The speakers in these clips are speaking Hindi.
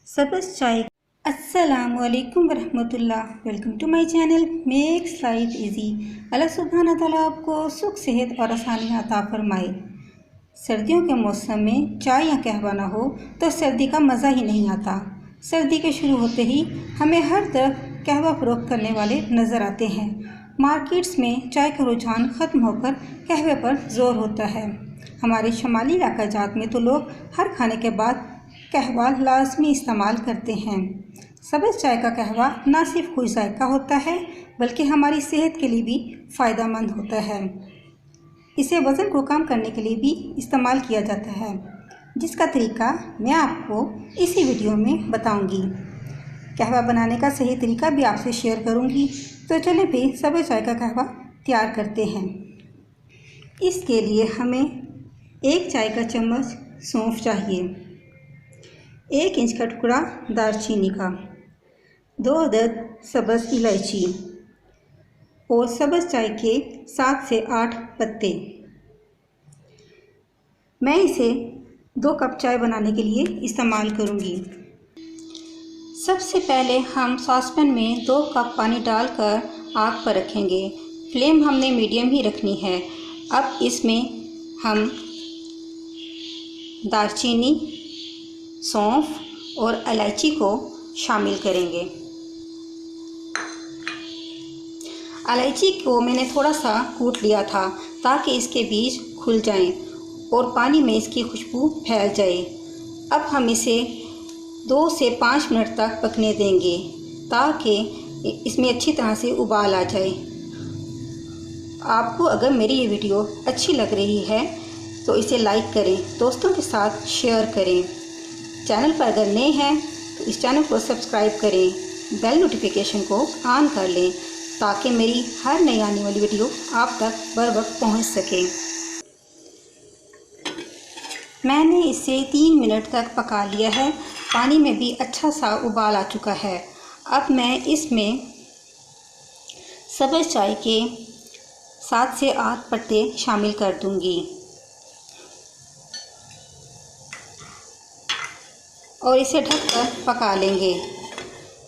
सब्ज़ चाय। अस्सलामु अलैकुम वरहमतुल्लाह। Welcome to my channel makes life easy. अल्लाह सुब्हानहू तआला आपको सुख सेहत और आसानियाँ अता फरमाए। सर्दियों के मौसम में चाय या कहवा ना हो तो सर्दी का मज़ा ही नहीं आता। सर्दी के शुरू होते ही हमें हर तरफ कहवा फ़रोख्त करने वाले नज़र आते हैं। मार्केट्स में चाय का रुझान ख़त्म होकर कहवे पर ज़ोर होता है। हमारे शुमाली इलाका जात में तो लोग हर खाने के बाद कहवा लाजमी इस्तेमाल करते हैं। सब्ज़ चाय का कहवा ना सिर्फ खुश जायका होता है बल्कि हमारी सेहत के लिए भी फ़ायदेमंद होता है। इसे वज़न को कम करने के लिए भी इस्तेमाल किया जाता है, जिसका तरीका मैं आपको इसी वीडियो में बताऊंगी। कहवा बनाने का सही तरीका भी आपसे शेयर करूंगी। तो चलें फिर सब्ज़ चाय का कहवा तैयार करते हैं। इसके लिए हमें 1 चाय का चम्मच सौंफ चाहिए, 1 इंच का टुकड़ा दालचीनी का, 2 अदद सब्ज़ इलायची और सब्ज़ चाय के 7 से 8 पत्ते। मैं इसे 2 कप चाय बनाने के लिए इस्तेमाल करूंगी। सबसे पहले हम सॉसपैन में 2 कप पानी डालकर आग पर रखेंगे। फ्लेम हमने मीडियम ही रखनी है। अब इसमें हम दालचीनी, सौंफ और इलायची को शामिल करेंगे। इलायची को मैंने थोड़ा सा कूट लिया था ताकि इसके बीज खुल जाएं और पानी में इसकी खुशबू फैल जाए। अब हम इसे 2 से 5 मिनट तक पकने देंगे ताकि इसमें अच्छी तरह से उबाल आ जाए। आपको अगर मेरी ये वीडियो अच्छी लग रही है तो इसे लाइक करें, दोस्तों के साथ शेयर करें। चैनल पर अगर नए हैं तो इस चैनल को सब्सक्राइब करें, बेल नोटिफिकेशन को ऑन कर लें ताकि मेरी हर नई आने वाली वीडियो आप तक बर वक्त पहुँच सके। मैंने इसे 3 मिनट तक पका लिया है। पानी में भी अच्छा सा उबाल आ चुका है। अब मैं इसमें सब्ज़ चाय के 7 से 8 पत्ते शामिल कर दूंगी और इसे ढककर पका लेंगे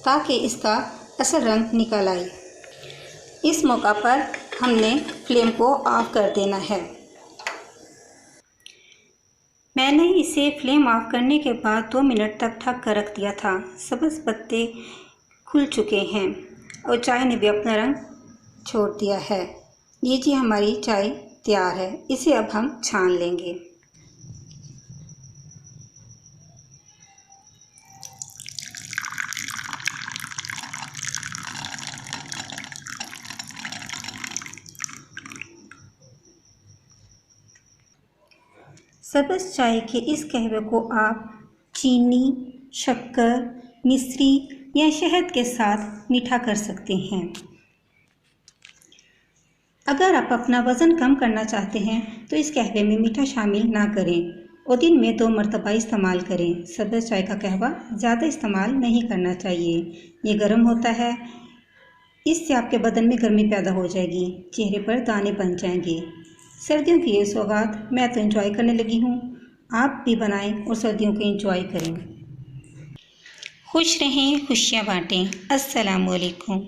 ताकि इसका असल रंग निकल आए। इस मौका पर हमने फ्लेम को ऑफ कर देना है। मैंने इसे फ्लेम ऑफ करने के बाद 2 मिनट तक ढक कर रख दिया था। सब्ज़ पत्ते खुल चुके हैं और चाय ने भी अपना रंग छोड़ दिया है। ये जी हमारी चाय तैयार है। इसे अब हम छान लेंगे। सब्ज़ चाय के इस कहवे को आप चीनी, शक्कर, मिश्री या शहद के साथ मीठा कर सकते हैं। अगर आप अपना वज़न कम करना चाहते हैं तो इस कहवे में मीठा शामिल ना करें और दिन में 2 मरतबा इस्तेमाल करें। सब्ज़ चाय का कहवा ज़्यादा इस्तेमाल नहीं करना चाहिए। ये गर्म होता है, इससे आपके बदन में गर्मी पैदा हो जाएगी, चेहरे पर दाने बन जाएंगे। सर्दियों की ये सौगात मैं तो एंजॉय करने लगी हूँ। आप भी बनाएं और सर्दियों को एंजॉय करें। खुश रहें, खुशियाँ बांटें। अस्सलामु अलैकुम।